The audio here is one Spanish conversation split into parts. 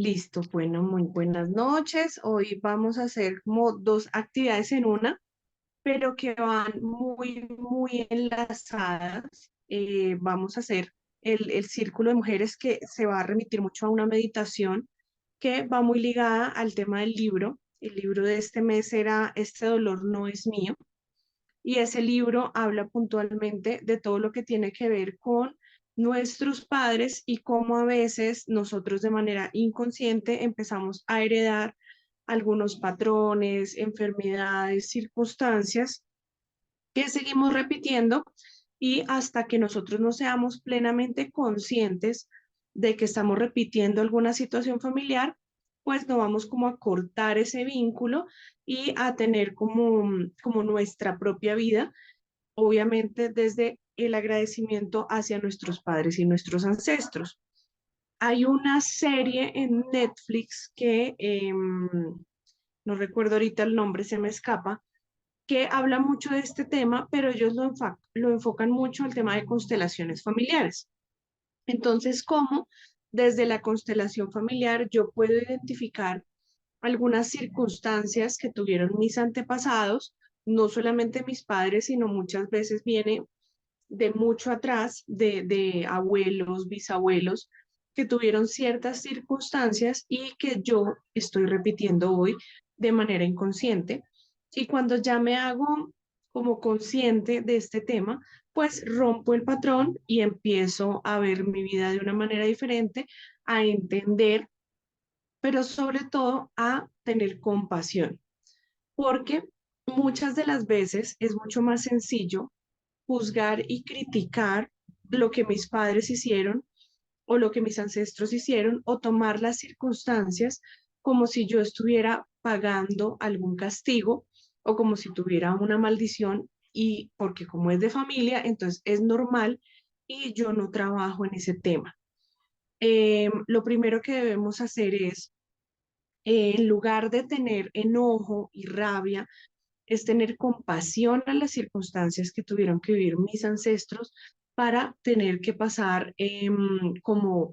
Listo, bueno, muy buenas noches. Hoy vamos a hacer como dos actividades en una, pero que van muy enlazadas. Vamos a hacer el círculo de mujeres que se va a remitir mucho a una meditación que va muy ligada al tema del libro. El libro de este mes era Este dolor no es mío. Y ese libro habla puntualmente de todo lo que tiene que ver con nuestros padres y cómo a veces nosotros de manera inconsciente empezamos a heredar algunos patrones, enfermedades, circunstancias que seguimos repitiendo y hasta que nosotros no seamos plenamente conscientes de que estamos repitiendo alguna situación familiar, pues no vamos como a cortar ese vínculo y a tener como nuestra propia vida, obviamente desde el agradecimiento hacia nuestros padres y nuestros ancestros. Hay una serie en Netflix que no recuerdo ahorita el nombre, se me escapa, que habla mucho de este tema, pero ellos lo enfocan mucho al tema de constelaciones familiares. Entonces, ¿cómo desde la constelación familiar yo puedo identificar algunas circunstancias que tuvieron mis antepasados, no solamente mis padres, sino muchas veces viene de mucho atrás, de abuelos, bisabuelos, que tuvieron ciertas circunstancias y que yo estoy repitiendo hoy de manera inconsciente? Y cuando ya me hago como consciente de este tema, pues rompo el patrón y empiezo a ver mi vida de una manera diferente, a entender, pero sobre todo a tener compasión, porque muchas de las veces es mucho más sencillo juzgar y criticar lo que mis padres hicieron o lo que mis ancestros hicieron o tomar las circunstancias como si yo estuviera pagando algún castigo o como si tuviera una maldición, y porque como es de familia, entonces es normal y yo no trabajo en ese tema. Lo primero que debemos hacer es, en lugar de tener enojo y rabia, es tener compasión a las circunstancias que tuvieron que vivir mis ancestros para tener que pasar como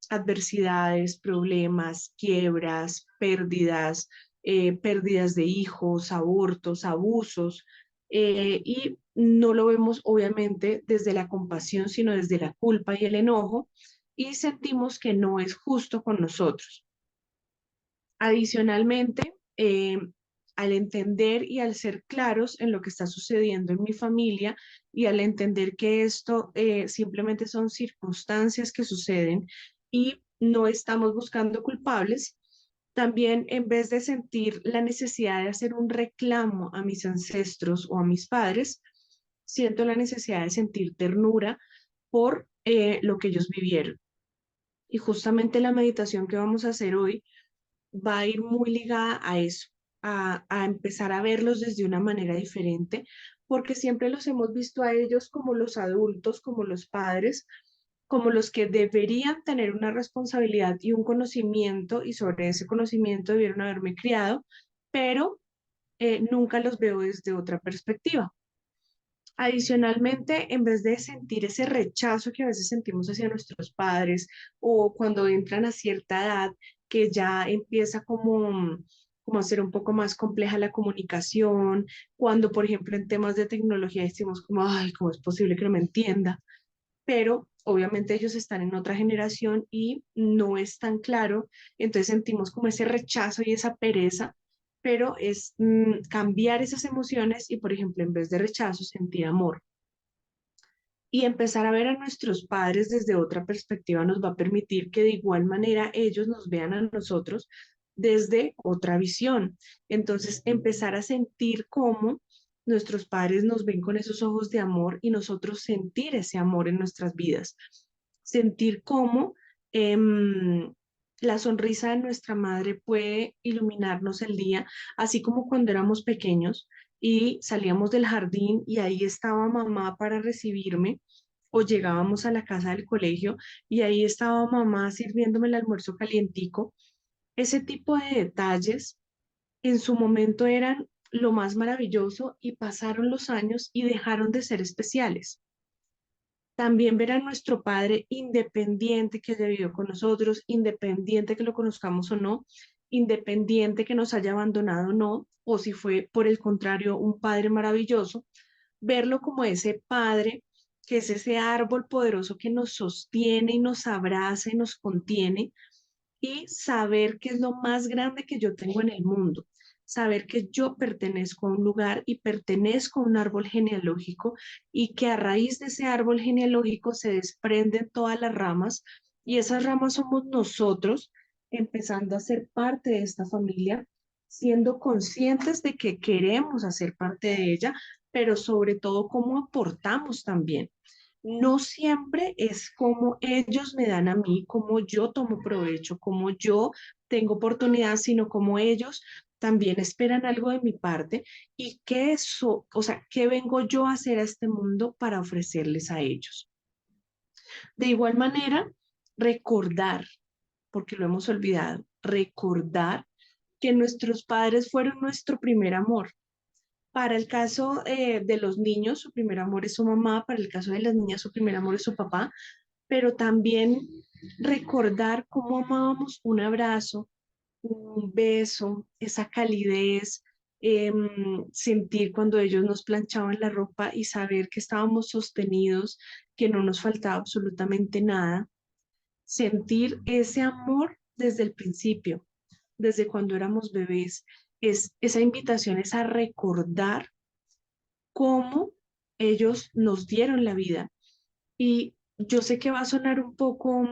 adversidades, problemas, quiebras, pérdidas, pérdidas de hijos, abortos, abusos, y no lo vemos obviamente desde la compasión, sino desde la culpa y el enojo, y sentimos que no es justo con nosotros. Adicionalmente, al entender y al ser claros en lo que está sucediendo en mi familia y al entender que esto simplemente son circunstancias que suceden y no estamos buscando culpables, también en vez de sentir la necesidad de hacer un reclamo a mis ancestros o a mis padres, siento la necesidad de sentir ternura por lo que ellos vivieron. Y justamente la meditación que vamos a hacer hoy va a ir muy ligada a eso, a empezar a verlos desde una manera diferente, porque siempre los hemos visto a ellos como los adultos, como los padres, como los que deberían tener una responsabilidad y un conocimiento, y sobre ese conocimiento debieron haberme criado, pero nunca los veo desde otra perspectiva. Adicionalmente, en vez de sentir ese rechazo que a veces sentimos hacia nuestros padres o cuando entran a cierta edad que ya empieza como a ser un poco más compleja la comunicación, cuando por ejemplo en temas de tecnología decimos como, ay, ¿cómo es posible que no me entienda? Pero obviamente ellos están en otra generación y no es tan claro, entonces sentimos como ese rechazo y esa pereza, pero es cambiar esas emociones y, por ejemplo, en vez de rechazo, sentir amor. Y empezar a ver a nuestros padres desde otra perspectiva nos va a permitir que de igual manera ellos nos vean a nosotros desde otra visión. Entonces, empezar a sentir cómo nuestros padres nos ven con esos ojos de amor y nosotros sentir ese amor en nuestras vidas. Sentir cómo la sonrisa de nuestra madre puede iluminarnos el día, así como cuando éramos pequeños y salíamos del jardín y ahí estaba mamá para recibirme, o llegábamos a la casa del colegio y ahí estaba mamá sirviéndome el almuerzo calientico. Ese tipo de detalles en su momento eran lo más maravilloso y pasaron los años y dejaron de ser especiales. También ver a nuestro padre independiente que haya vivido con nosotros, independiente que lo conozcamos o no, independiente que nos haya abandonado o no, o si fue por el contrario un padre maravilloso, verlo como ese padre que es ese árbol poderoso que nos sostiene y nos abraza y nos contiene, y saber qué es lo más grande que yo tengo en el mundo, saber que yo pertenezco a un lugar y pertenezco a un árbol genealógico y que a raíz de ese árbol genealógico se desprenden todas las ramas y esas ramas somos nosotros empezando a ser parte de esta familia, siendo conscientes de que queremos hacer parte de ella, pero sobre todo cómo aportamos también. No siempre es como ellos me dan a mí, como yo tomo provecho, como yo tengo oportunidad, sino como ellos también esperan algo de mi parte y qué eso, o sea, qué vengo yo a hacer a este mundo para ofrecerles a ellos. De igual manera, recordar, porque lo hemos olvidado, recordar que nuestros padres fueron nuestro primer amor. Para el caso de los niños, su primer amor es su mamá, para el caso de las niñas, su primer amor es su papá, pero también recordar cómo amábamos un abrazo, un beso, esa calidez, sentir cuando ellos nos planchaban la ropa y saber que estábamos sostenidos, que no nos faltaba absolutamente nada, sentir ese amor desde el principio, desde cuando éramos bebés, es esa invitación es a recordar cómo ellos nos dieron la vida. Y yo sé que va a sonar un poco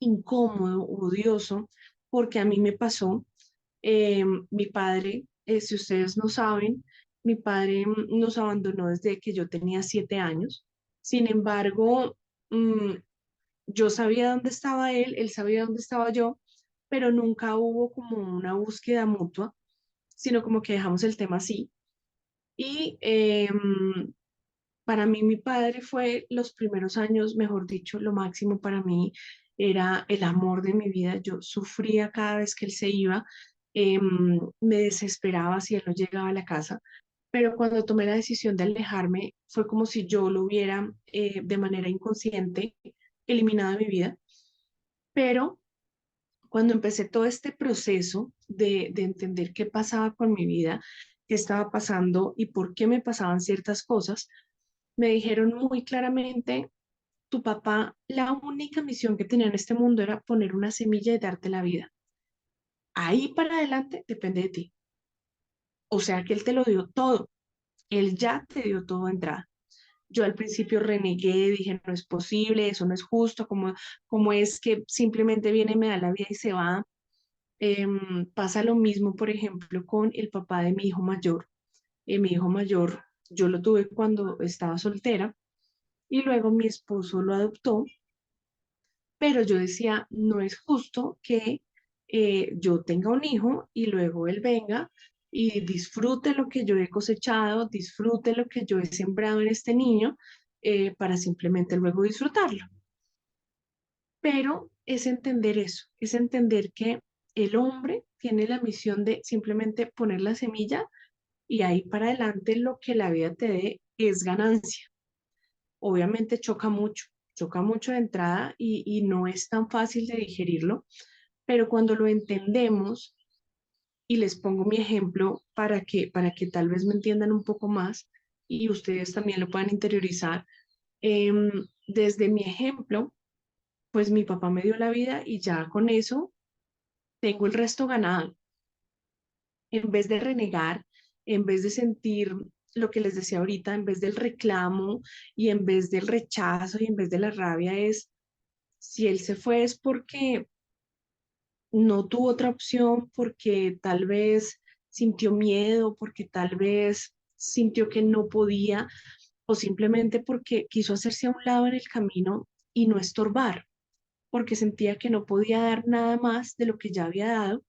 incómodo, odioso, porque a mí me pasó. Mi padre, si ustedes no saben, mi padre nos abandonó desde que yo tenía 7 años. Sin embargo, mm, yo sabía dónde estaba él, él sabía dónde estaba yo, pero nunca hubo como una búsqueda mutua, sino como que dejamos el tema así. Y para mí, mi padre fue los primeros años, mejor dicho, lo máximo para mí era el amor de mi vida. Yo sufría cada vez que él se iba, me desesperaba si él no llegaba a la casa, pero cuando tomé la decisión de alejarme, fue como si yo lo hubiera de manera inconsciente eliminado de mi vida. Pero cuando empecé todo este proceso de entender qué pasaba con mi vida, qué estaba pasando y por qué me pasaban ciertas cosas, me dijeron muy claramente, tu papá, la única misión que tenía en este mundo era poner una semilla y darte la vida. Ahí para adelante depende de ti. O sea que él te lo dio todo. Él ya te dio todo de entrada. Yo al principio renegué, dije, no es posible, eso no es justo, como es que simplemente viene, me da la vida y se va. Pasa lo mismo, por ejemplo, con el papá de mi hijo mayor. Mi hijo mayor, yo lo tuve cuando estaba soltera y luego mi esposo lo adoptó, pero yo decía, no es justo que yo tenga un hijo y luego él venga y disfrute lo que yo he cosechado, disfrute lo que yo he sembrado en este niño para simplemente luego disfrutarlo. Pero es entender eso, es entender que el hombre tiene la misión de simplemente poner la semilla y ahí para adelante lo que la vida te dé es ganancia. Obviamente choca mucho de entrada y no es tan fácil de digerirlo, pero cuando lo entendemos, y les pongo mi ejemplo para que tal vez me entiendan un poco más y ustedes también lo puedan interiorizar, desde mi ejemplo, pues mi papá me dio la vida y ya con eso tengo el resto ganado. En vez de renegar, en vez de sentir lo que les decía ahorita, en vez del reclamo y en vez del rechazo y en vez de la rabia es, si él se fue es porque no tuvo otra opción, porque tal vez sintió miedo, porque tal vez sintió que no podía o simplemente porque quiso hacerse a un lado en el camino y no estorbar, porque sentía que no podía dar nada más de lo que ya había dado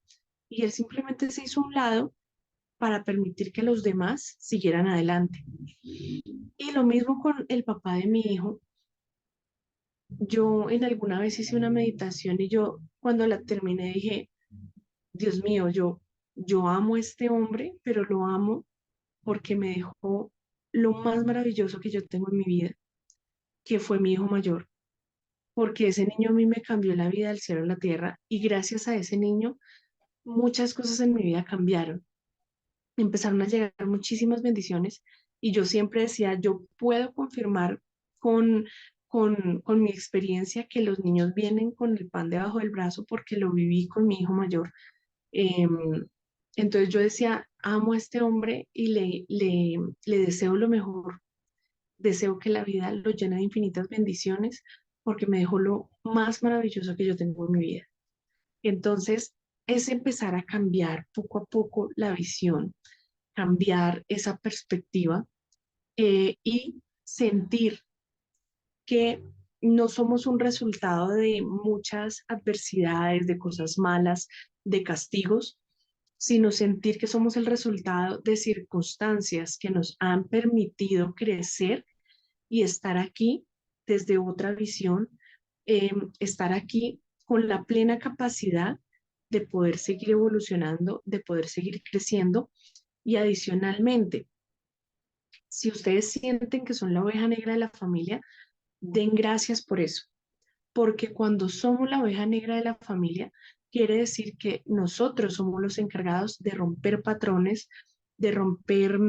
y él simplemente se hizo a un lado para permitir que los demás siguieran adelante. Y lo mismo con el papá de mi hijo. Yo en alguna vez hice una meditación y yo cuando la terminé dije, Dios mío, yo amo a este hombre, pero lo amo porque me dejó lo más maravilloso que yo tengo en mi vida. que fue mi hijo mayor, porque ese niño a mí me cambió la vida del cielo a la tierra y gracias a ese niño muchas cosas en mi vida cambiaron. Empezaron a llegar muchísimas bendiciones y yo siempre decía, yo puedo confirmar con, con mi experiencia que los niños vienen con el pan debajo del brazo porque lo viví con mi hijo mayor. Em, entonces yo decía, amo a este hombre y le deseo lo mejor, deseo que la vida lo llene de infinitas bendiciones porque me dejó lo más maravilloso que yo tengo en mi vida. Entonces, es empezar a cambiar poco a poco la visión, cambiar esa perspectiva y sentir que no somos un resultado de muchas adversidades, de cosas malas, de castigos, sino sentir que somos el resultado de circunstancias que nos han permitido crecer y estar aquí desde otra visión, estar aquí con la plena capacidad de poder seguir evolucionando, de poder seguir creciendo y adicionalmente, si ustedes sienten que son la oveja negra de la familia, den gracias por eso, porque cuando somos la oveja negra de la familia, quiere decir que nosotros somos los encargados de romper patrones, de romper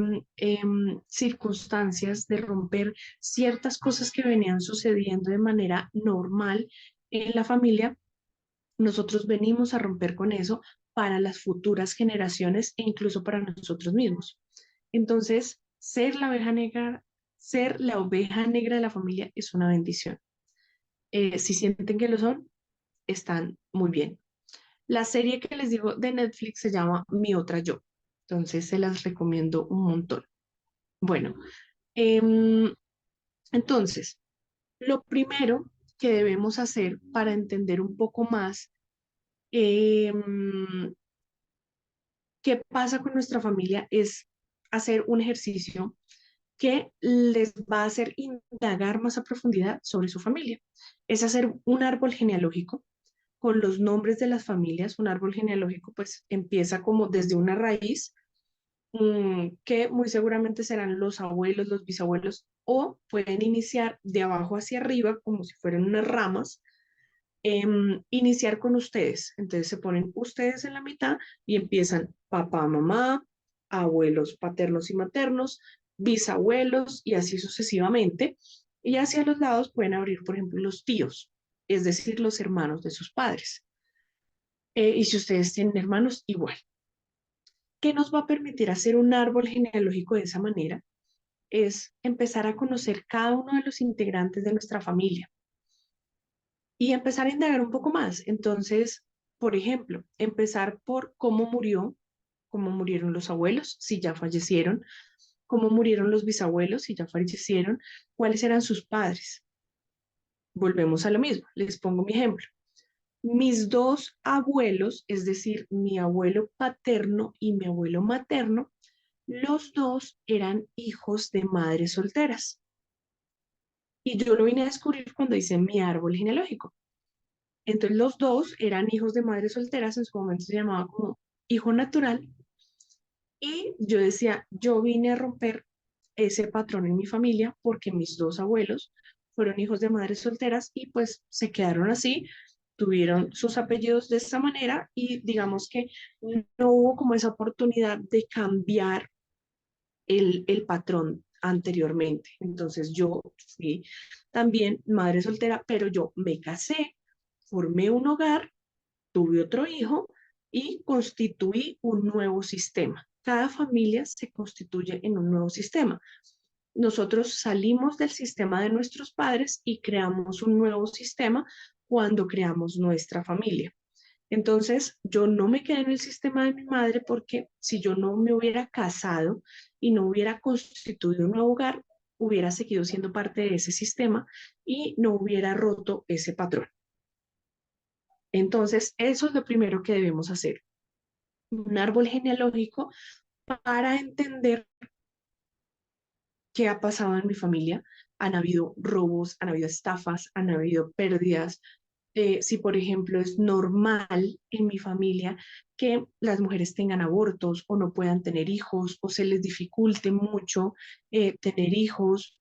circunstancias, de romper ciertas cosas que venían sucediendo de manera normal en la familia. Nosotros venimos a romper con eso para las futuras generaciones e incluso para nosotros mismos. Entonces, ser la oveja negra de la familia es una bendición. Si sienten que lo son, están muy bien. La serie que les digo de Netflix se llama Mi Otra Yo. Entonces se las recomiendo un montón. Bueno, em, entonces, lo primero que debemos hacer para entender un poco más em, qué pasa con nuestra familia es hacer un ejercicio que les va a hacer indagar más a profundidad sobre su familia. Es hacer un árbol genealógico con los nombres de las familias. Un árbol genealógico pues empieza como desde una raíz que muy seguramente serán los abuelos, los bisabuelos, o pueden iniciar de abajo hacia arriba como si fueran unas ramas, iniciar con ustedes. Entonces se ponen ustedes en la mitad y empiezan papá, mamá, abuelos paternos y maternos, bisabuelos y así sucesivamente. Y hacia los lados pueden abrir, por ejemplo, los tíos, es decir, los hermanos de sus padres. Y si ustedes tienen hermanos, igual. ¿Qué nos va a permitir hacer un árbol genealógico de esa manera? Es empezar a conocer cada uno de los integrantes de nuestra familia y empezar a indagar un poco más. Entonces, por ejemplo, empezar por cómo murieron los abuelos, si ya fallecieron, cómo murieron los bisabuelos, si ya fallecieron, cuáles eran sus padres. Volvemos a lo mismo, les pongo mi ejemplo. Mis dos abuelos, es decir, mi abuelo paterno y mi abuelo materno, los dos eran hijos de madres solteras. Y yo lo vine a descubrir cuando hice mi árbol genealógico. Entonces los dos eran hijos de madres solteras, en su momento se llamaba como hijo natural. Y yo decía, yo vine a romper ese patrón en mi familia porque mis dos abuelos fueron hijos de madres solteras y pues se quedaron así, tuvieron sus apellidos de esa manera y digamos que no hubo como esa oportunidad de cambiar el patrón anteriormente. Entonces yo fui también madre soltera, pero yo me casé, formé un hogar, tuve otro hijo y constituí un nuevo sistema. Cada familia se constituye en un nuevo sistema. Nosotros salimos del sistema de nuestros padres y creamos un nuevo sistema cuando creamos nuestra familia. Entonces, yo no me quedé en el sistema de mi madre porque si yo no me hubiera casado y no hubiera constituido un nuevo hogar, hubiera seguido siendo parte de ese sistema y no hubiera roto ese patrón. Entonces, eso es lo primero que debemos hacer. Un árbol genealógico para entender qué ha pasado en mi familia. Han habido robos, han habido estafas, han habido pérdidas, si por ejemplo es normal en mi familia que las mujeres tengan abortos o no puedan tener hijos o se les dificulte mucho tener hijos.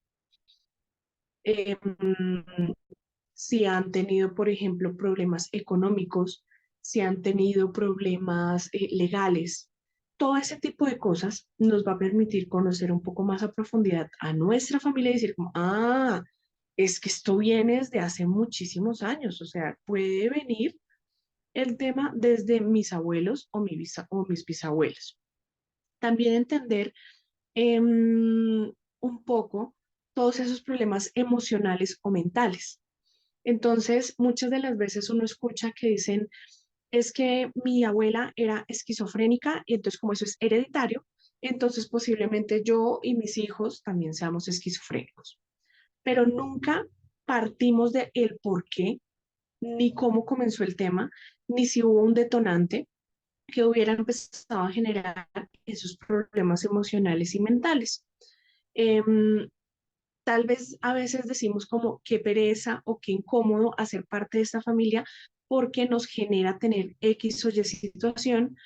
si han tenido, por ejemplo, problemas económicos, si han tenido problemas legales. Todo ese tipo de cosas nos va a permitir conocer un poco más a profundidad a nuestra familia y decir como, ah, es que esto viene desde hace muchísimos años, o sea, puede venir el tema desde mis abuelos o mis bisabuelos. También entender un poco todos esos problemas emocionales o mentales. Entonces, muchas de las veces uno escucha que dicen, es que mi abuela era esquizofrénica y entonces como eso es hereditario, entonces posiblemente yo y mis hijos también seamos esquizofrénicos. Pero nunca partimos de el por qué, ni cómo comenzó el tema, ni si hubo un detonante que hubiera empezado a generar esos problemas emocionales y mentales. Em, Tal vez a veces decimos como qué pereza o qué incómodo hacer parte de esta familia porque nos genera tener X o Y situación,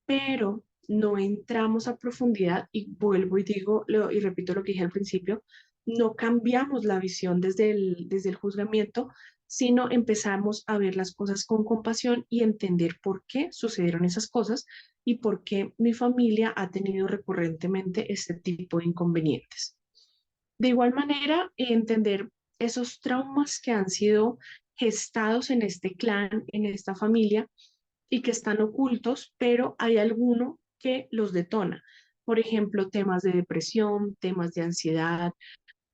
pero no entramos a profundidad y vuelvo y digo y repito lo que dije al principio, no cambiamos la visión desde el juzgamiento, sino empezamos a ver las cosas con compasión y entender por qué sucedieron esas cosas y por qué mi familia ha tenido recurrentemente este tipo de inconvenientes. De igual manera, entender esos traumas que han sido gestados en este clan, en esta familia, y que están ocultos, pero hay alguno que los detona. Por ejemplo, temas de depresión, temas de ansiedad,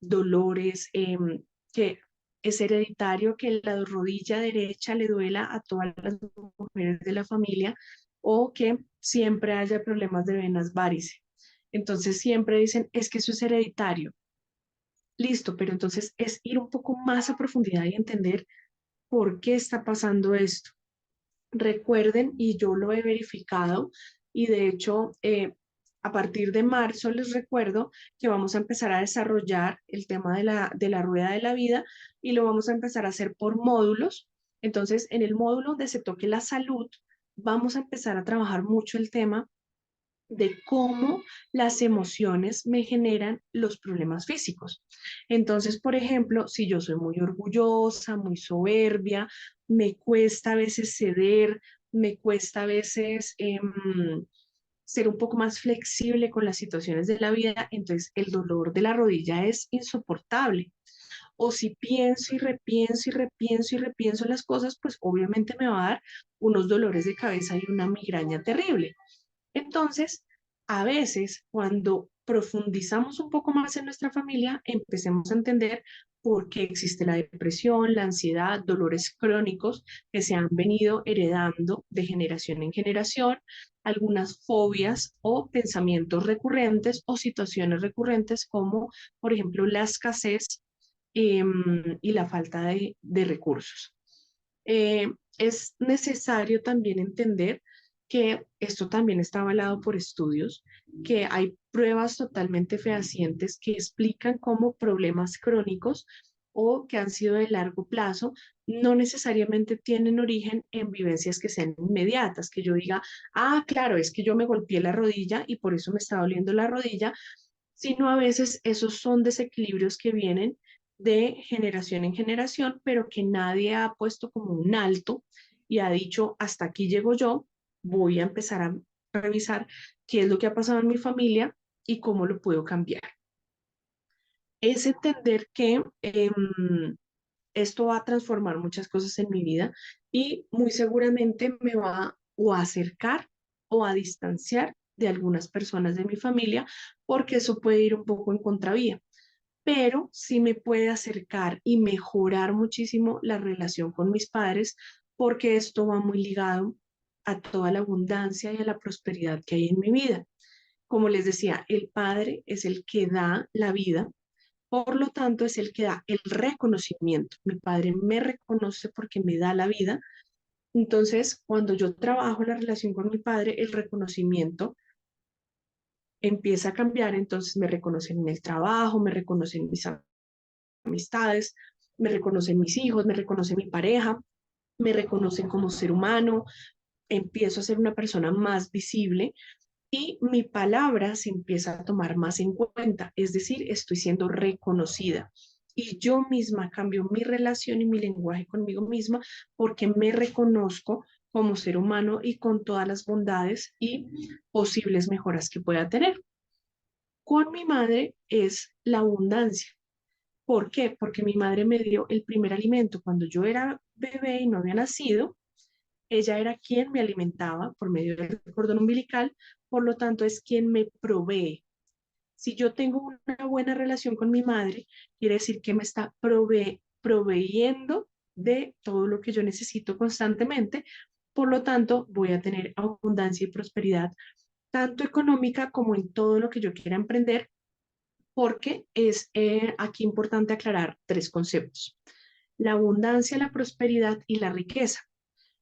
dolores, que es hereditario que la rodilla derecha le duela a todas las mujeres de la familia o que siempre haya problemas de venas varices. Entonces siempre dicen, es que eso es hereditario. Listo, pero entonces es ir un poco más a profundidad y entender por qué está pasando esto. Recuerden, y yo lo he verificado, y de hecho, a partir de marzo les recuerdo que vamos a empezar a desarrollar el tema de la rueda de la vida y lo vamos a empezar a hacer por módulos. Entonces, en el módulo donde se toque la salud, vamos a empezar a trabajar mucho el tema de cómo las emociones me generan los problemas físicos. Entonces, por ejemplo, si yo soy muy orgullosa, muy soberbia, me cuesta a veces ceder, me cuesta a veces ser un poco más flexible con las situaciones de la vida, entonces el dolor de la rodilla es insoportable. O si pienso y repienso y repienso y repienso las cosas, pues obviamente me va a dar unos dolores de cabeza y una migraña terrible. Entonces, a veces cuando profundizamos un poco más en nuestra familia, empecemos a entender por qué existe la depresión, la ansiedad, dolores crónicos que se han venido heredando de generación en generación, algunas fobias o pensamientos recurrentes o situaciones recurrentes como, por ejemplo, la escasez y la falta de recursos. Es necesario también entender que esto también está avalado por estudios, que hay pruebas totalmente fehacientes que explican cómo problemas crónicos o que han sido de largo plazo no necesariamente tienen origen en vivencias que sean inmediatas, que yo diga, ah, claro, es que yo me golpeé la rodilla y por eso me está doliendo la rodilla, sino a veces esos son desequilibrios que vienen de generación en generación, pero que nadie ha puesto como un alto y ha dicho, hasta aquí llego yo, voy a empezar a revisar qué es lo que ha pasado en mi familia y cómo lo puedo cambiar. Es entender que esto va a transformar muchas cosas en mi vida y muy seguramente me va o a acercar o a distanciar de algunas personas de mi familia, porque eso puede ir un poco en contravía, pero sí me puede acercar y mejorar muchísimo la relación con mis padres, porque esto va muy ligado a toda la abundancia y a la prosperidad que hay en mi vida. Como les decía, el padre es el que da la vida, por lo tanto es el que da el reconocimiento. Mi padre me reconoce porque me da la vida. Entonces, cuando yo trabajo la relación con mi padre, el reconocimiento empieza a cambiar, entonces me reconocen en el trabajo, me reconocen mis amistades, me reconocen mis hijos, me reconoce mi pareja, me reconocen como ser humano, empiezo a ser una persona más visible y mi palabra se empieza a tomar más en cuenta, es decir, estoy siendo reconocida. y yo misma cambio mi relación y mi lenguaje conmigo misma porque me reconozco como ser humano y con todas las bondades y posibles mejoras que pueda tener. Con mi madre es la abundancia. ¿Por qué? Porque mi madre me dio el primer alimento cuando yo era bebé y no había nacido. Ella era quien me alimentaba por medio del cordón umbilical, por lo tanto es quien me provee. Si yo tengo una buena relación con mi madre, quiere decir que me está proveyendo de todo lo que yo necesito constantemente. Por lo tanto, voy a tener abundancia y prosperidad, tanto económica como en todo lo que yo quiera emprender, porque es aquí importante aclarar tres conceptos: la abundancia, la prosperidad y la riqueza.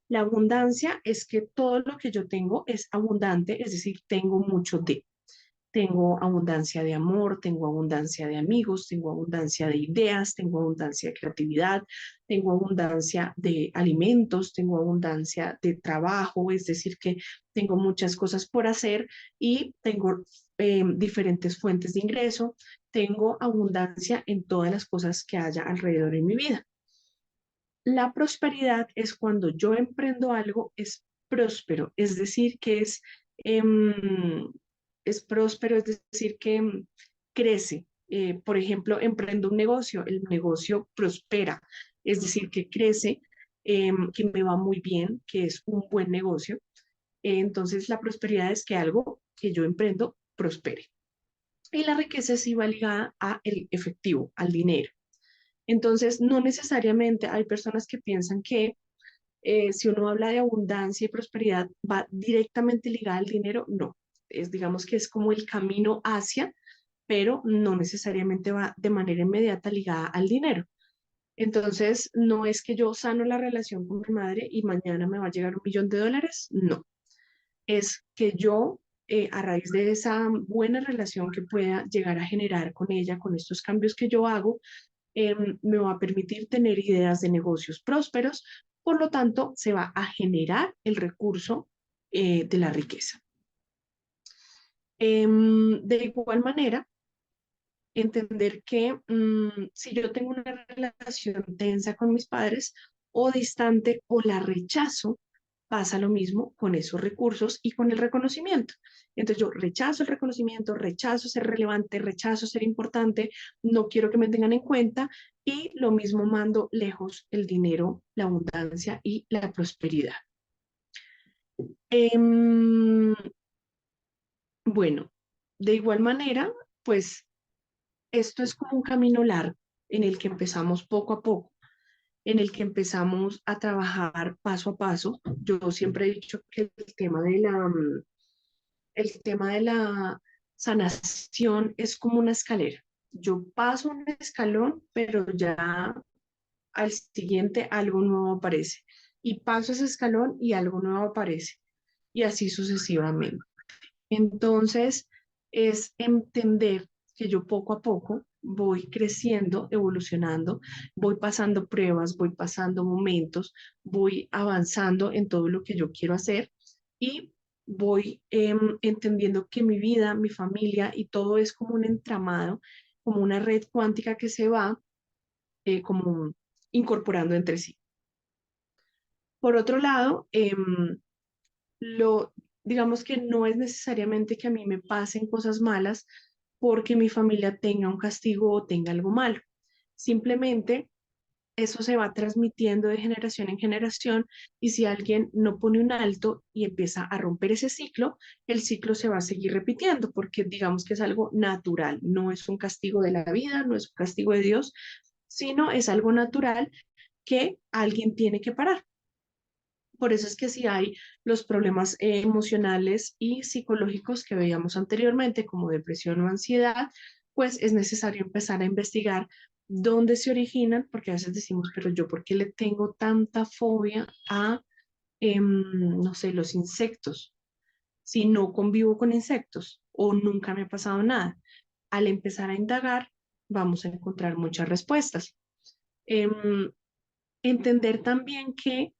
La abundancia es que todo lo que yo tengo es abundante, es decir, tengo mucho de. Tengo abundancia de amor, tengo abundancia de amigos, tengo abundancia de ideas, tengo abundancia de creatividad, tengo abundancia de alimentos, tengo abundancia de trabajo, es decir, que tengo muchas cosas por hacer y tengo diferentes fuentes de ingreso, tengo abundancia en todas las cosas que haya alrededor en mi vida. La prosperidad es cuando yo emprendo algo, es próspero, es decir, que es próspero, es decir, que crece. Por ejemplo, emprendo un negocio, el negocio prospera, es decir, que crece, que me va muy bien, que es un buen negocio. Entonces, la prosperidad es que algo que yo emprendo prospere. Y la riqueza sí va ligada al efectivo, al dinero. Entonces, no necesariamente hay personas que piensan que si uno habla de abundancia y prosperidad va directamente ligada al dinero. No, es, digamos que es como el camino hacia, pero no necesariamente va de manera inmediata ligada al dinero. Entonces, no es que yo sano la relación con mi madre y mañana me va a llegar $1 millón, no, es que yo, a raíz de esa buena relación que pueda llegar a generar con ella, con estos cambios que yo hago, me va a permitir tener ideas de negocios prósperos, por lo tanto, se va a generar el recurso de la riqueza. De igual manera, entender que si yo tengo una relación tensa con mis padres o distante o la rechazo, pasa lo mismo con esos recursos y con el reconocimiento. Entonces yo rechazo el reconocimiento, rechazo ser relevante, rechazo ser importante, no quiero que me tengan en cuenta y lo mismo mando lejos el dinero, la abundancia y la prosperidad. Em, bueno, de igual manera, pues esto es como un camino largo en el que empezamos poco a poco, en el que empezamos a trabajar paso a paso. Yo siempre he dicho que el tema de la sanación es como una escalera. Yo paso un escalón, pero ya al siguiente algo nuevo aparece. Y paso ese escalón y algo nuevo aparece. Y así sucesivamente. Entonces, es entender que yo poco a poco voy creciendo, evolucionando, voy pasando pruebas, voy pasando momentos, voy avanzando en todo lo que yo quiero hacer y voy entendiendo que mi vida, mi familia y todo es como un entramado, como una red cuántica que se va como incorporando entre sí. Por otro lado, lo, digamos que no es necesariamente que a mí me pasen cosas malas porque mi familia tenga un castigo o tenga algo malo. Simplemente eso se va transmitiendo de generación en generación y si alguien no pone un alto y empieza a romper ese ciclo, el ciclo se va a seguir repitiendo porque digamos que es algo natural, no es un castigo de la vida, no es un castigo de Dios, sino es algo natural que alguien tiene que parar. Por eso es que si hay los problemas emocionales y psicológicos que veíamos anteriormente, como depresión o ansiedad, pues es necesario empezar a investigar dónde se originan, porque a veces decimos, pero yo, ¿por qué le tengo tanta fobia a, no sé, los insectos? Si no convivo con insectos o nunca me ha pasado nada. Al empezar a indagar, vamos a encontrar muchas respuestas. Em, Entender también que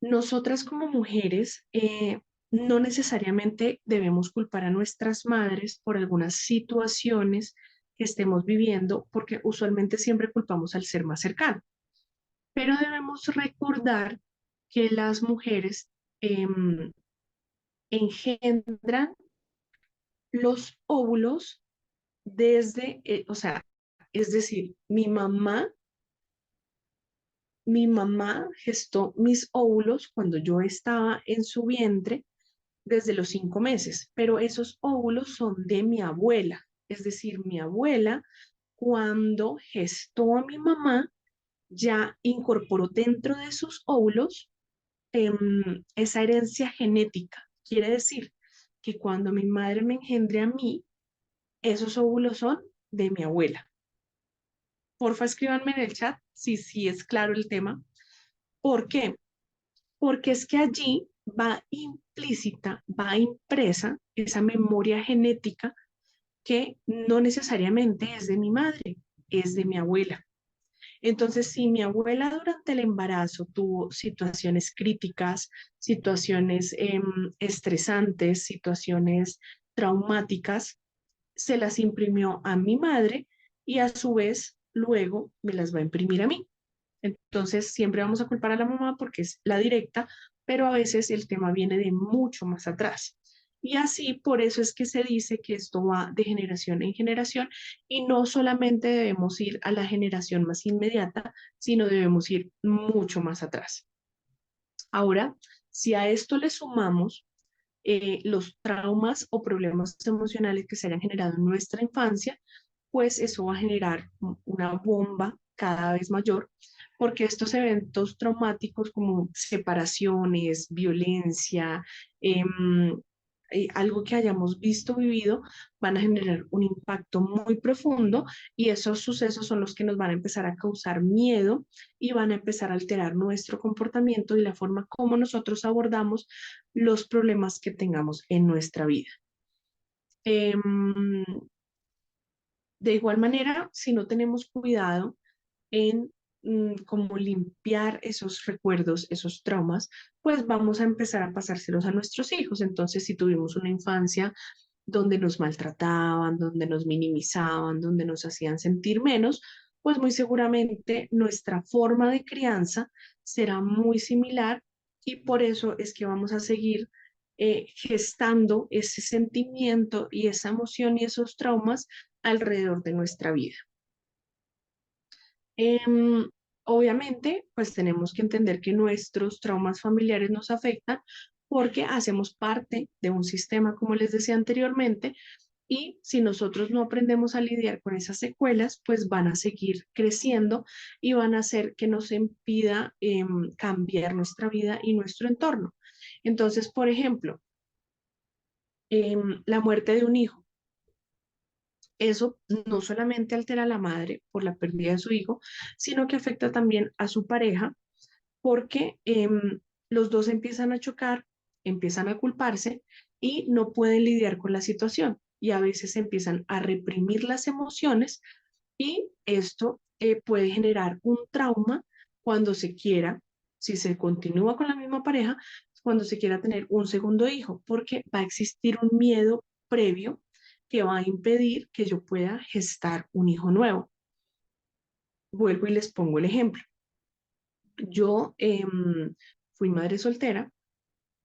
nosotras como mujeres no necesariamente debemos culpar a nuestras madres por algunas situaciones que estemos viviendo, porque usualmente siempre culpamos al ser más cercano. Pero debemos recordar que las mujeres em, engendran los óvulos desde, o sea, es decir, mi mamá gestó mis óvulos cuando yo estaba en su vientre desde los 5 meses, pero esos óvulos son de mi abuela, es decir, mi abuela cuando gestó a mi mamá ya incorporó dentro de sus óvulos esa herencia genética. Quiere decir que cuando mi madre me engendre a mí, esos óvulos son de mi abuela. Porfa, escríbanme en el chat si sí es claro el tema. ¿Por qué? Porque es que allí va implícita, va impresa esa memoria genética que no necesariamente es de mi madre, es de mi abuela. Entonces, si mi abuela durante el embarazo tuvo situaciones críticas, situaciones estresantes, situaciones traumáticas, se las imprimió a mi madre y a su vez luego me las va a imprimir a mí. Entonces, siempre vamos a culpar a la mamá porque es la directa, pero a veces el tema viene de mucho más atrás. Y así, por eso es que se dice que esto va de generación en generación y no solamente debemos ir a la generación más inmediata, sino debemos ir mucho más atrás. Ahora, si a esto le sumamos los traumas o problemas emocionales que se hayan generado en nuestra infancia, pues eso va a generar una bomba cada vez mayor, porque estos eventos traumáticos como separaciones, violencia, algo que hayamos visto, vivido, van a generar un impacto muy profundo y esos sucesos son los que nos van a empezar a causar miedo y van a empezar a alterar nuestro comportamiento y la forma como nosotros abordamos los problemas que tengamos en nuestra vida. Em, de igual manera, si no tenemos cuidado en cómo limpiar esos recuerdos, esos traumas, pues vamos a empezar a pasárselos a nuestros hijos. Entonces, si tuvimos una infancia donde nos maltrataban, donde nos minimizaban, donde nos hacían sentir menos, pues muy seguramente nuestra forma de crianza será muy similar y por eso es que vamos a seguir gestando ese sentimiento y esa emoción y esos traumas alrededor de nuestra vida. Em, Obviamente, pues tenemos que entender que nuestros traumas familiares nos afectan porque hacemos parte de un sistema, como les decía anteriormente, y si nosotros no aprendemos a lidiar con esas secuelas, pues van a seguir creciendo y van a hacer que nos impida cambiar nuestra vida y nuestro entorno. Entonces, por ejemplo, la muerte de un hijo. Eso no solamente altera a la madre por la pérdida de su hijo, sino que afecta también a su pareja porque los dos empiezan a chocar, empiezan a culparse y no pueden lidiar con la situación y a veces empiezan a reprimir las emociones y esto puede generar un trauma cuando se quiera, si se continúa con la misma pareja, cuando se quiera tener un segundo hijo, porque va a existir un miedo previo que va a impedir que yo pueda gestar un hijo nuevo. Vuelvo y les pongo el ejemplo. Yo fui madre soltera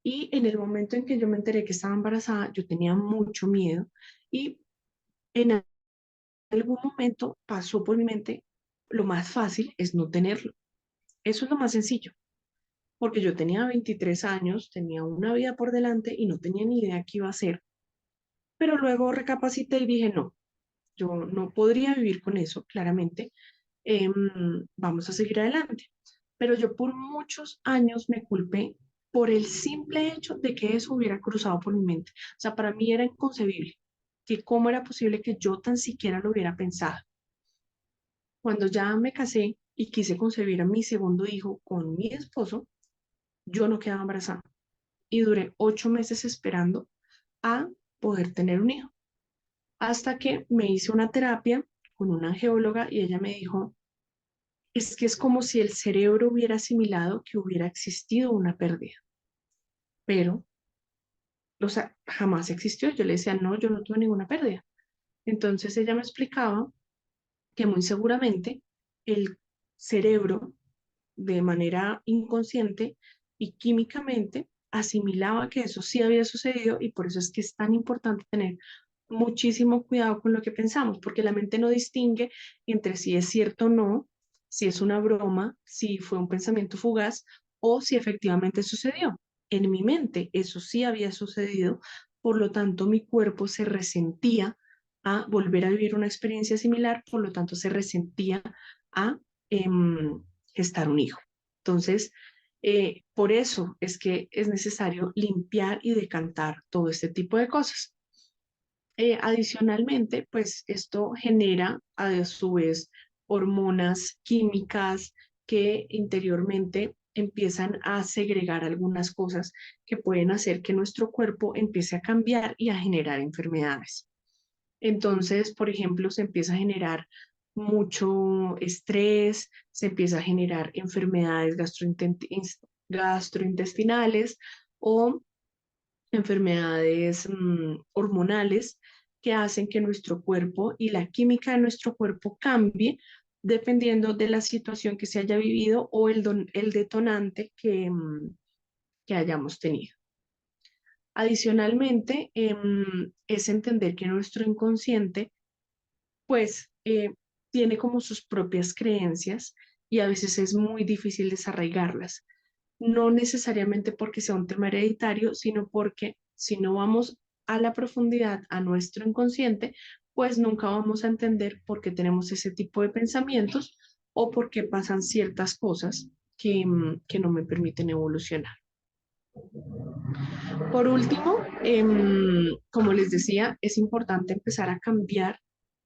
y en el momento en que yo me enteré que estaba embarazada, yo tenía mucho miedo y en algún momento pasó por mi mente, lo más fácil es no tenerlo. Eso es lo más sencillo, porque yo tenía 23 años, tenía una vida por delante y no tenía ni idea qué iba a hacer. Pero luego recapacité y dije, no, yo no podría vivir con eso, claramente. Vamos a seguir adelante. Pero yo por muchos años me culpé por el simple hecho de que eso hubiera cruzado por mi mente. O sea, para mí era inconcebible que cómo era posible que yo tan siquiera lo hubiera pensado. Cuando ya me casé y quise concebir a mi segundo hijo con mi esposo, yo no quedaba embarazada y duré 8 meses esperando a poder tener un hijo. Hasta que me hice una terapia con una geóloga y ella me dijo, es que es como si el cerebro hubiera asimilado que hubiera existido una pérdida, pero, o sea, jamás existió. Yo le decía, no, yo no tuve ninguna pérdida. Entonces ella me explicaba que muy seguramente el cerebro, de manera inconsciente y químicamente, asimilaba que eso sí había sucedido, y por eso es que es tan importante tener muchísimo cuidado con lo que pensamos, porque la mente no distingue entre si es cierto o no, si es una broma, si fue un pensamiento fugaz o si efectivamente sucedió. En mi mente eso sí había sucedido, por lo tanto mi cuerpo se resentía a volver a vivir una experiencia similar, por lo tanto se resentía a gestar un hijo. Entonces, por eso es que es necesario limpiar y decantar todo este tipo de cosas. Adicionalmente, pues esto genera a su vez hormonas químicas que interiormente empiezan a segregar algunas cosas que pueden hacer que nuestro cuerpo empiece a cambiar y a generar enfermedades. Entonces, por ejemplo, se empieza a generar mucho estrés, se empieza a generar enfermedades gastrointestinales o enfermedades hormonales que hacen que nuestro cuerpo y la química de nuestro cuerpo cambie dependiendo de la situación que se haya vivido o el detonante que hayamos tenido. Adicionalmente, es entender que nuestro inconsciente pues tiene como sus propias creencias y a veces es muy difícil desarraigarlas. No necesariamente porque sea un tema hereditario, sino porque si no vamos a la profundidad, a nuestro inconsciente, pues nunca vamos a entender por qué tenemos ese tipo de pensamientos o por qué pasan ciertas cosas que no me permiten evolucionar. Por último, como les decía, es importante empezar a cambiar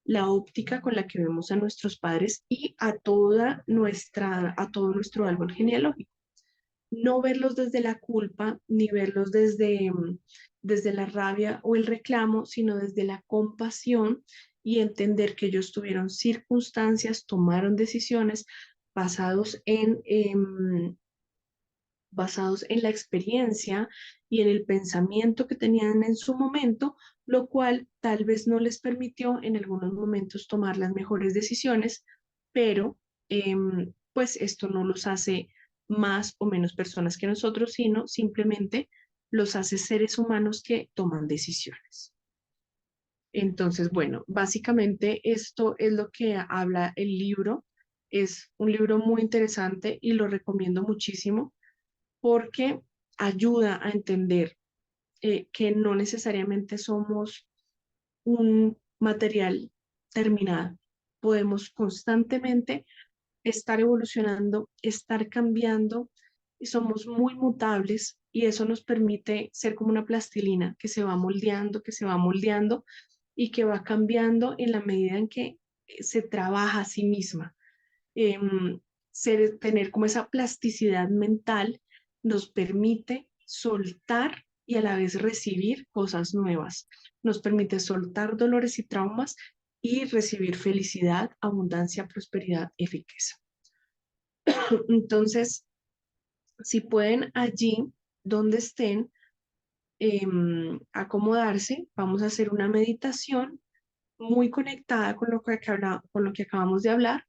la óptica con la que vemos a nuestros padres y a todo nuestro árbol genealógico. No verlos desde la culpa, ni verlos desde la rabia o el reclamo, sino desde la compasión y entender que ellos tuvieron circunstancias, tomaron decisiones basados basados en la experiencia y en el pensamiento que tenían en su momento, lo cual tal vez no les permitió en algunos momentos tomar las mejores decisiones, pero pues esto no los hace más o menos personas que nosotros, sino simplemente los hace seres humanos que toman decisiones. Entonces, bueno, básicamente esto es lo que habla el libro. Es un libro muy interesante y lo recomiendo muchísimo porque ayuda a entender que no necesariamente somos un material terminado. Podemos constantemente estar evolucionando, estar cambiando, y somos muy mutables y eso nos permite ser como una plastilina que se va moldeando, que se va moldeando y que va cambiando en la medida en que se trabaja a sí misma. Tener como esa plasticidad mental nos permite soltar y a la vez recibir cosas nuevas. Nos permite soltar dolores y traumas y recibir felicidad, abundancia, prosperidad y riqueza. Entonces, si pueden allí donde estén acomodarse, vamos a hacer una meditación muy conectada con con lo que acabamos de hablar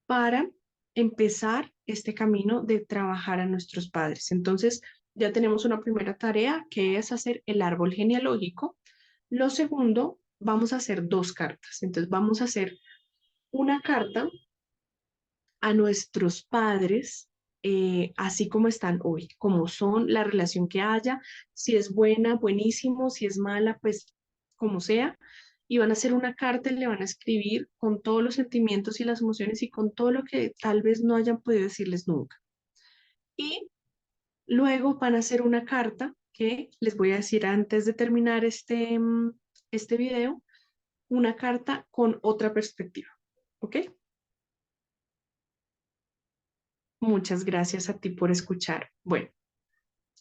para empezar este camino de trabajar a nuestros padres. Entonces, ya tenemos una primera tarea que es hacer el árbol genealógico. Lo segundo, vamos a hacer dos cartas. Entonces, vamos a hacer una carta a nuestros padres, así como están hoy, como son, la relación que haya, si es buena, buenísimo, si es mala, pues como sea, y van a hacer una carta y le van a escribir con todos los sentimientos y las emociones y con todo lo que tal vez no hayan podido decirles nunca. Y luego van a hacer una carta que les voy a decir antes de terminar este video, una carta con otra perspectiva. ¿Ok? Muchas gracias a ti por escuchar. Bueno.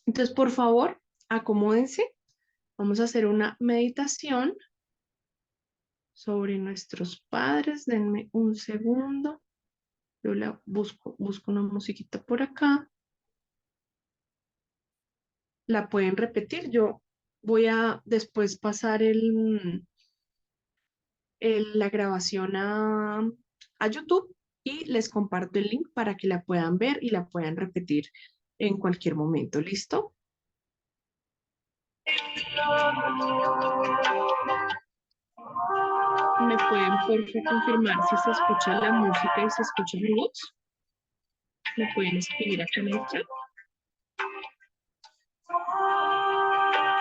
Entonces, por favor, acomódense. Vamos a hacer una meditación sobre nuestros padres. Denme un segundo. Yo la busco una musiquita por acá. La pueden repetir. Yo voy a después pasar la grabación a YouTube y les comparto el link para que la puedan ver y la puedan repetir en cualquier momento. ¿Listo? ¿Me pueden por favor confirmar si se escucha la música y se escucha mi voz? ¿Me pueden escribir acá en el chat?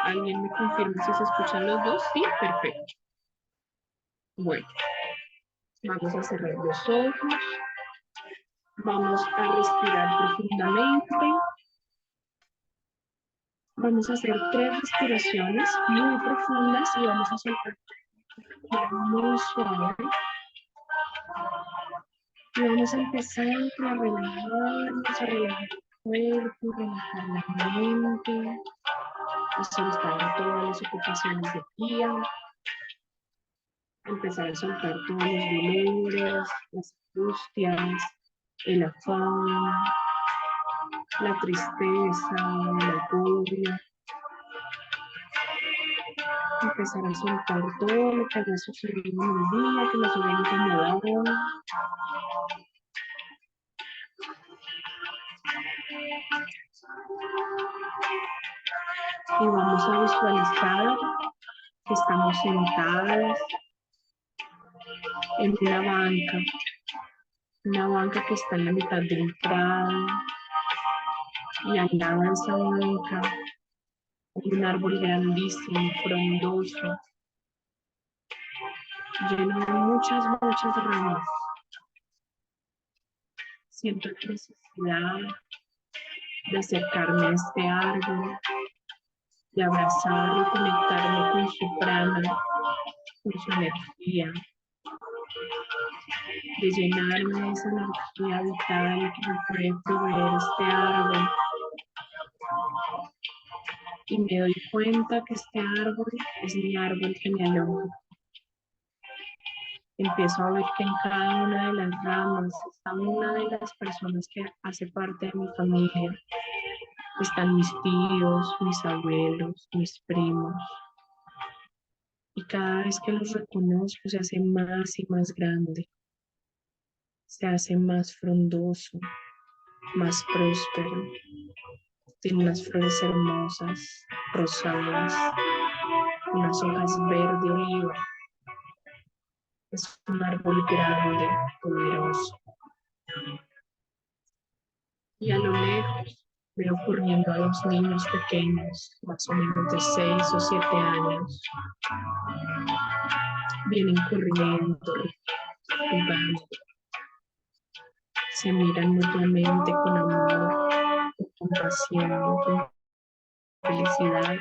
¿Alguien me confirma si se escuchan los dos? Sí, perfecto. Bueno, vamos a cerrar los ojos. Vamos a respirar profundamente. Vamos a hacer 3 respiraciones muy profundas y vamos a soltar muy suave. Y vamos a empezar a relajarnos, a relajar el cuerpo, relajar la mente, a soltar todas las ocupaciones del día, empezar a soltar todos los dolores, las angustias, el afán, la tristeza, la agobio. Empezar a soltar todo lo que haya sucedido en el día, que nos hubiera incomodado. Y vamos a visualizar que estamos sentadas en una banca que está en la mitad del prado, y al lado de esa banca hay un árbol grandísimo, frondoso, lleno de muchas, muchas ramas. Siento la necesidad de acercarme a este árbol, de abrazarlo y conectarme con su prana, con su energía, de llenarme de esa energía vital que me puede proveer este árbol. Y me doy cuenta que este árbol es mi árbol genealógico. Empiezo a ver que en cada una de las ramas está una de las personas que hace parte de mi familia. Están mis tíos, mis abuelos, mis primos. Y cada vez que los reconozco se hace más y más grande. Se hace más frondoso, más próspero. Tiene unas flores hermosas, rosadas, unas hojas verde oliva. Es un árbol grande, poderoso. Y a lo lejos veo corriendo a los niños pequeños, más o menos de 6 o 7 años. Vienen corriendo, jugando. Se miran mutuamente con amor, con compasión, con felicidad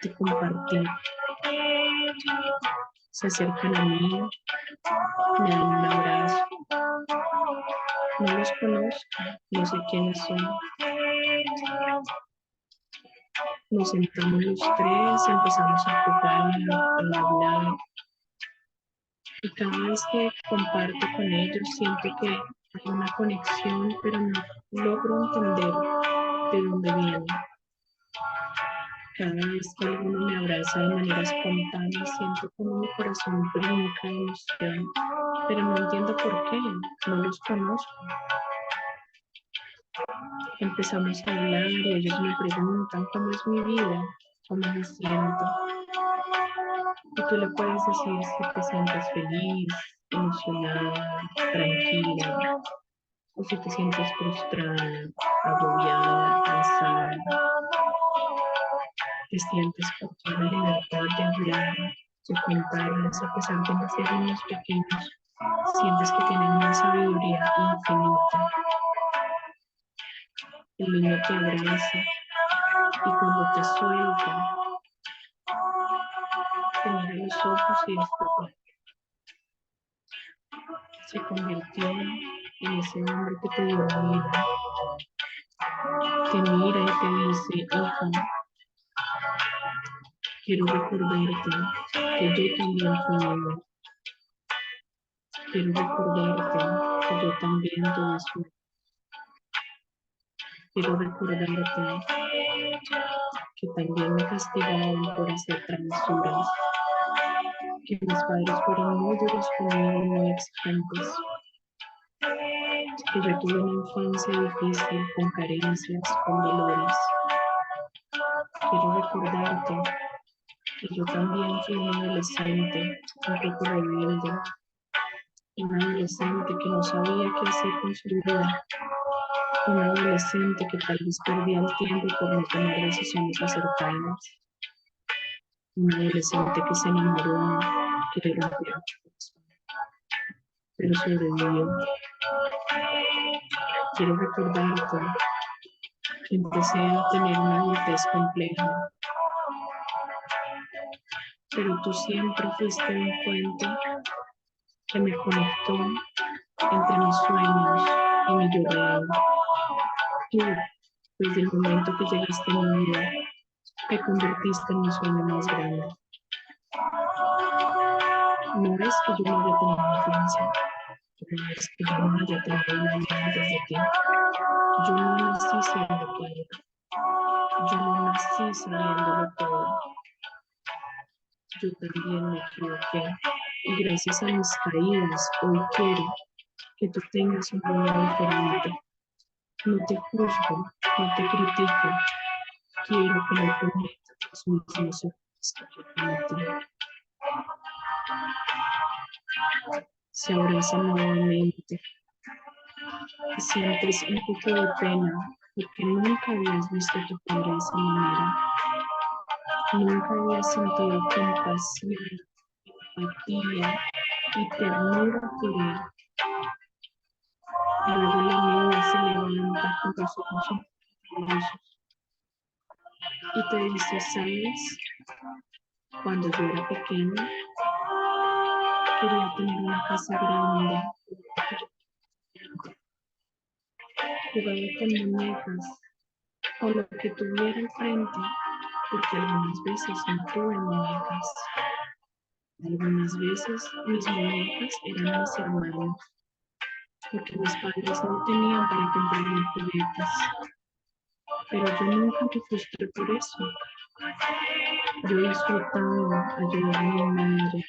de compartir. Se acercan a mí, me dan un abrazo. No los conozco, no sé quiénes son. Nos sentamos los tres, empezamos a jugar, a hablar. Y cada vez que comparto con ellos, siento que hay una conexión, pero no logro entender de dónde viene. Cada vez que alguno me abraza de manera espontánea, siento como mi corazón brinca de emoción, pero no entiendo por qué, no los conozco. Empezamos a hablar y ellos me preguntan cómo es mi vida, cómo me siento. Y tú le puedes decir si te sientes feliz, emocionada, tranquila, o si te sientes frustrada, agobiada, cansada. Te sientes con toda la libertad de hablar, de contarles a pesar de no ser niños pequeños. Sientes que tienen una sabiduría infinita. El niño te abraza y cuando te suelta, te mira los ojos y se convirtió en ese hombre que te dio la vida. Te mira y te dice: hija, quiero recordarte que yo también fui niño. Quiero recordarte que yo también tuve sueños. Quiero recordarte que también me castigaban por hacer travesuras. que mis padres fueron muy duros conmigo, muy exigentes, que yo tuve una infancia difícil, con carencias, con dolores. Quiero recordarte que yo también fui una adolescente, un poco rebelde, una adolescente que no sabía qué hacer con su vida, una adolescente que tal vez perdía el tiempo por no tomar decisiones acertadas, una adolescente que se enamoró, que le rompió el corazón, pero sobrevivió. Quiero recordarte que empecé a tener una adultez compleja, pero tú siempre fuiste un puente que me conectó entre mis sueños y mi yo real. Tú, desde el momento que llegaste a mi vida, te convertiste en mi sueño más grande. No es que yo no haya tenido infancia, no es que yo no haya tenido una vida antes de ti. Yo no nací siendo tu hija. Yo no nací sabiéndolo todo. Yo también me equivoqué. Y gracias a mis caídas, hoy quiero que tú tengas un mundo diferente. No te juzgo, no te critico. Quiero que me cometas los mismos errores que yo cometí. Se abrazan nuevamente y sientes un poco de pena porque nunca habías visto a tu padre de esa manera. Nunca habías sentido compasión, empatía y ternura por él. Luego la niña se levanta con los ojos orgullosos y te dice, ¿sabes? Cuando yo era pequeña, quería tener una casa grande, jugaba con muñecas o lo que tuviera enfrente, porque algunas veces no tuve muñecas. Algunas veces mis muñecas eran mis hermanos, porque mis padres no tenían para comprarme juguetes. Pero yo nunca me frustré por eso. Yo disfrutaba ayudar a mi madre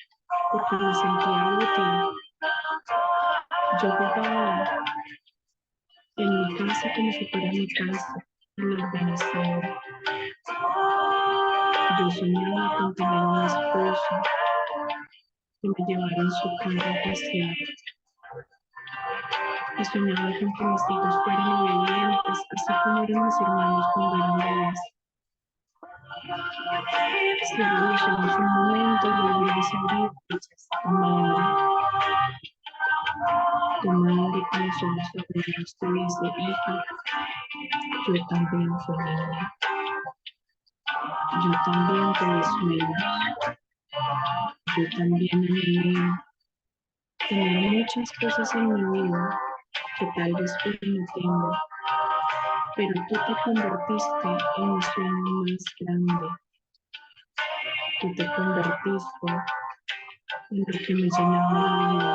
porque me sentía útil. Yo jugaba en mi casa como si fuera mi casa, en la organizada. Yo soñaba con tener un esposo que me llevara en su carro a pasear. Y soñaba con que mis hijos fueran obedientes, así como eran mis hermanos cuando eran bebés. Cierra los ojos un momento y luego vuelves a abrir y dices, tu madre con los ojos cerrados te dice, hija, yo también fui niña, yo también tuve sueños, yo también anhelé tener muchas cosas en mi vida que tal vez hoy no tengo, pero tú te convertiste en mi sueño más grande. Tú te convertiste en lo que me llenaba la vida.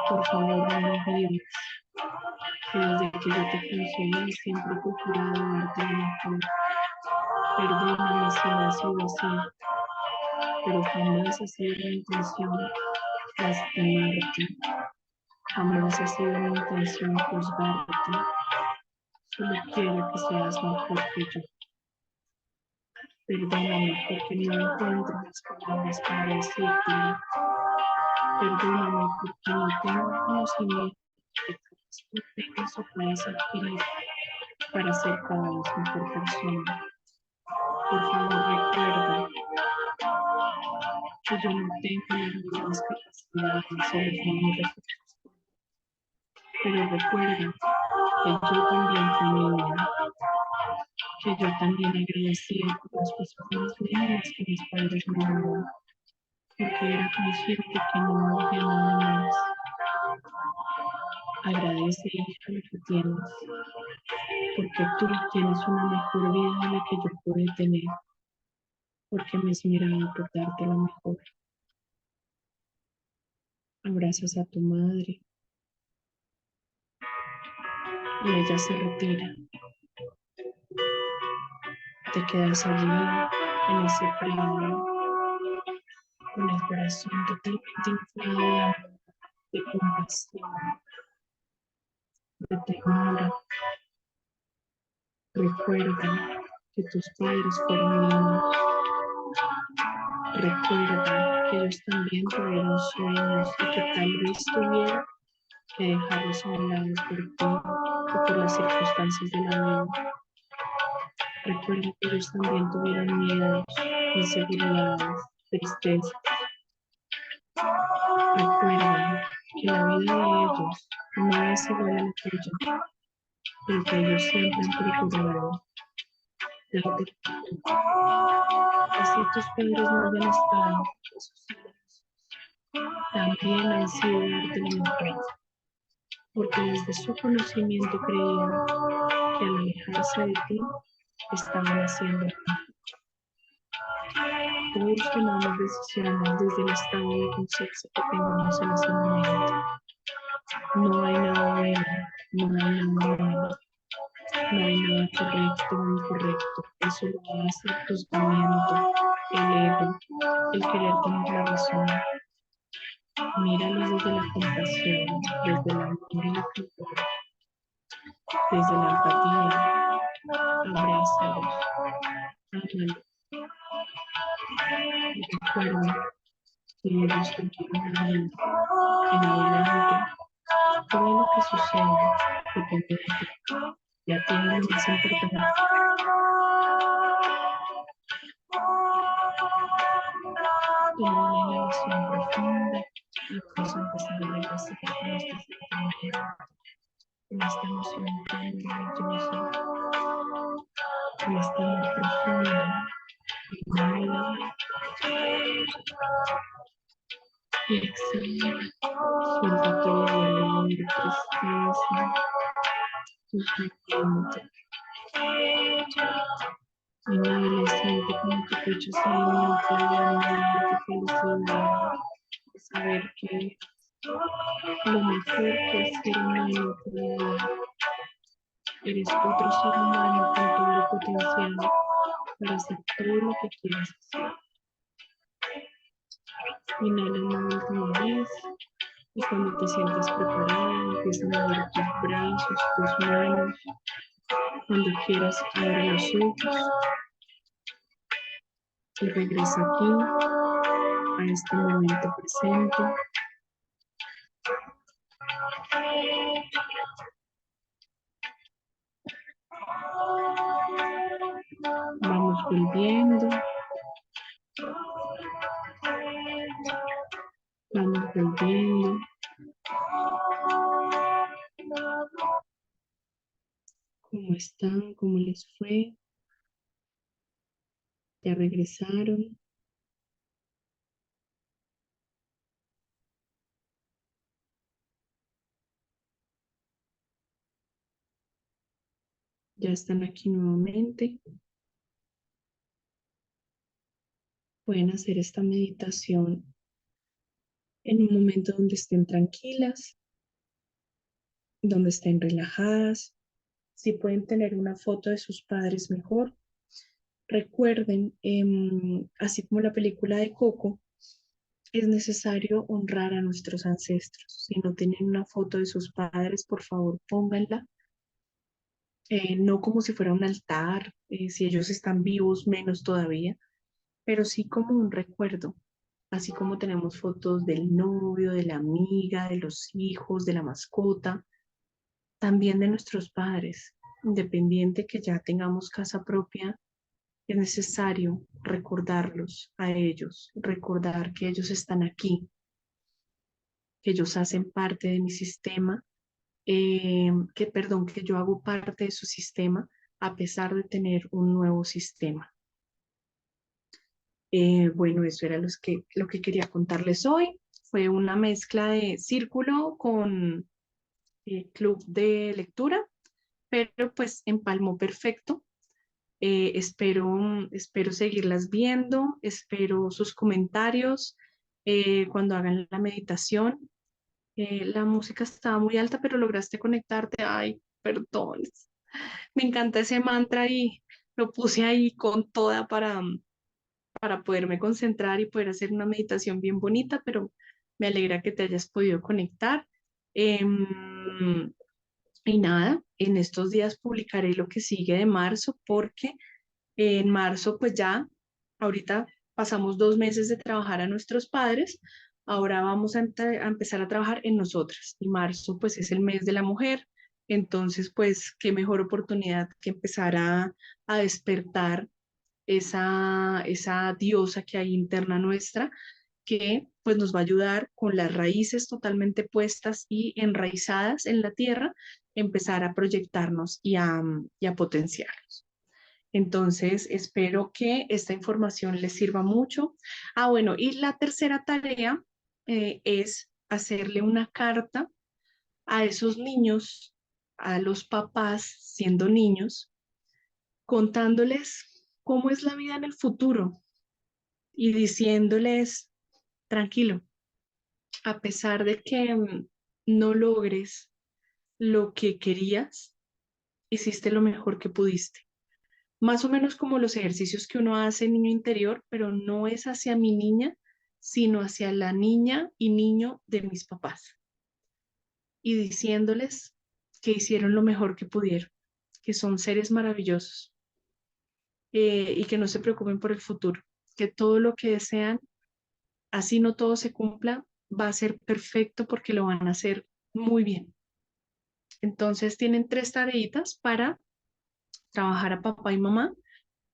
Por favor, no olvides que desde que yo te conocí siempre he procurado darte lo mejor. Perdóname si no ha sido así, pero jamás ha sido mi intención lastimarte. Jamás ha sido mi intención juzgarte. Solo quiero que seas mejor que yo. Perdóname porque no encuentro las palabras para decírtelo. Perdóname porque no tengo conocimiento de que tú tengas o puedas adquirir para ser cada vez mejor persona. Por favor, recuerda que yo no tengo las mismas capacidades o los mismos recursos, pero recuerda que yo también fui niña, que yo también agradecía por las cosas más mínimas que mis padres me daban, porque era consciente que no había nada más. Agradece, hija, lo que tienes, porque tú tienes una mejor vida de la que yo pude tener, porque me esmeraba por darte lo mejor. Abrazas a tu madre y ella se retira. Te quedas allí en ese prado con el corazón totalmente inflado de amor, de compasión, de ternura. Recuerda que tus padres fueron niños. Recuerda que ellos también tuvieron sueños y que tal vez tuvieron que dejarlos a un lado por ti o por las circunstancias de la vida. Recuerda que ellos también tuvieron miedos, inseguridades, tristezas. Recuerda que la vida de ellos no es igual a la tuya, pero que ellos siempre han procurado darte así tus padres no hayan estado, esos también han sido darte la mejor, porque desde su conocimiento creían que al alejarse de ti estaban haciendo. Todos tomamos decisiones desde el estado de conciencia que tengamos en ese momento. No hay nada bueno, no hay nada malo, no hay nada correcto o incorrecto. Eso lo hace el juzgamiento, el ego, el querer tener la razón. Míralos desde la compasión, desde el amor y la cultura, desde la empatía. Abrázalos, ámalos. Y recuerda que ellos continúan en adelante. Todo lo que sucede depende de ti. Ya tienes lo más importante. Toma una inhalación profunda y vamos a empezar a regresar con este sentimiento, con esta emoción tan maravillosa, con este amor profundo. Inhala y exhala. Suelta todo dolor, tristeza, sufrimiento. Inhala y siente como tu pecho se infla de amor, de felicidad, de saber que lo mejor que el ser humano puede dar. Eres otro ser humano con todo el potencial para hacer todo lo que quieras hacer. Inhala una última vez y cuando te sientas preparada, empieza a mover tus brazos, tus manos. Cuando quieras, abre los ojos y regresa aquí a este momento presente. Vamos volviendo. Vamos volviendo. ¿Cómo están? ¿Cómo les fue? ¿Ya regresaron? ¿Ya están aquí nuevamente? Pueden hacer esta meditación en un momento donde estén tranquilas, donde estén relajadas. Si pueden tener una foto de sus padres, mejor. Recuerden, así como la película de Coco, es necesario honrar a nuestros ancestros. Si no tienen una foto de sus padres, por favor, pónganla. No como si fuera un altar, si ellos están vivos, menos todavía, pero sí como un recuerdo, así como tenemos fotos del novio, de la amiga, de los hijos, de la mascota, también de nuestros padres. Independiente que ya tengamos casa propia, es necesario recordarlos a ellos, recordar que ellos están aquí, que ellos hacen parte de mi sistema, que yo hago parte de su sistema a pesar de tener un nuevo sistema. Bueno, eso era lo que quería contarles hoy. Fue una mezcla de círculo con club de lectura, pero pues empalmó perfecto. Espero seguirlas viendo, espero sus comentarios cuando hagan la meditación. La música estaba muy alta, pero lograste conectarte. Ay, perdón. Me encanta ese mantra y lo puse ahí con toda para poderme concentrar y poder hacer una meditación bien bonita, pero me alegra que te hayas podido conectar. Em, y nada, en estos días publicaré lo que sigue de marzo porque en marzo pues ya, ahorita pasamos 2 meses de trabajar a nuestros padres, ahora vamos a empezar a trabajar en nosotras. Y marzo pues es el mes de la mujer, entonces pues qué mejor oportunidad que empezar a despertar esa diosa que hay interna nuestra, que pues nos va a ayudar con las raíces totalmente puestas y enraizadas en la tierra, empezar a proyectarnos y a potenciarnos. Entonces, espero que esta información les sirva mucho. Ah, bueno, y la tercera tarea es hacerle una carta a esos niños, a los papás siendo niños, contándoles cómo es la vida en el futuro y diciéndoles, tranquilo, a pesar de que no logres lo que querías, hiciste lo mejor que pudiste. Más o menos como los ejercicios que uno hace en niño interior, pero no es hacia mi niña, sino hacia la niña y niño de mis papás. Y diciéndoles que hicieron lo mejor que pudieron, que son seres maravillosos, y que no se preocupen por el futuro, que todo lo que desean, así no todo se cumpla, va a ser perfecto porque lo van a hacer muy bien. Entonces tienen 3 tareitas para trabajar a papá y mamá.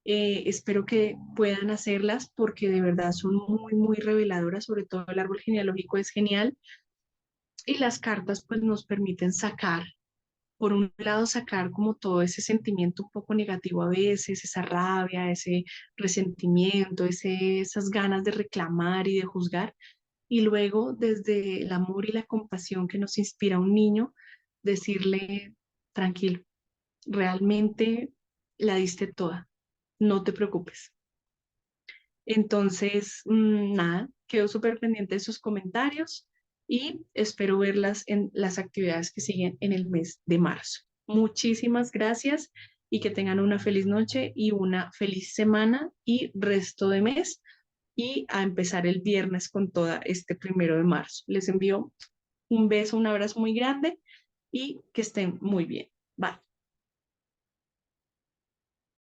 Espero que puedan hacerlas porque de verdad son muy, muy reveladoras, sobre todo el árbol genealógico es genial y las cartas pues nos permiten sacar, por un lado sacar como todo ese sentimiento un poco negativo a veces, esa rabia, ese resentimiento, esas ganas de reclamar y de juzgar, y luego desde el amor y la compasión que nos inspira un niño, decirle, tranquilo, realmente la diste toda, no te preocupes. Entonces, nada, quedo súper pendiente de sus comentarios y espero verlas en las actividades que siguen en el mes de marzo. Muchísimas gracias y que tengan una feliz noche y una feliz semana y resto de mes y a empezar el viernes con toda este 1 de marzo. Les envío un beso, un abrazo muy grande y que estén muy bien. Bye.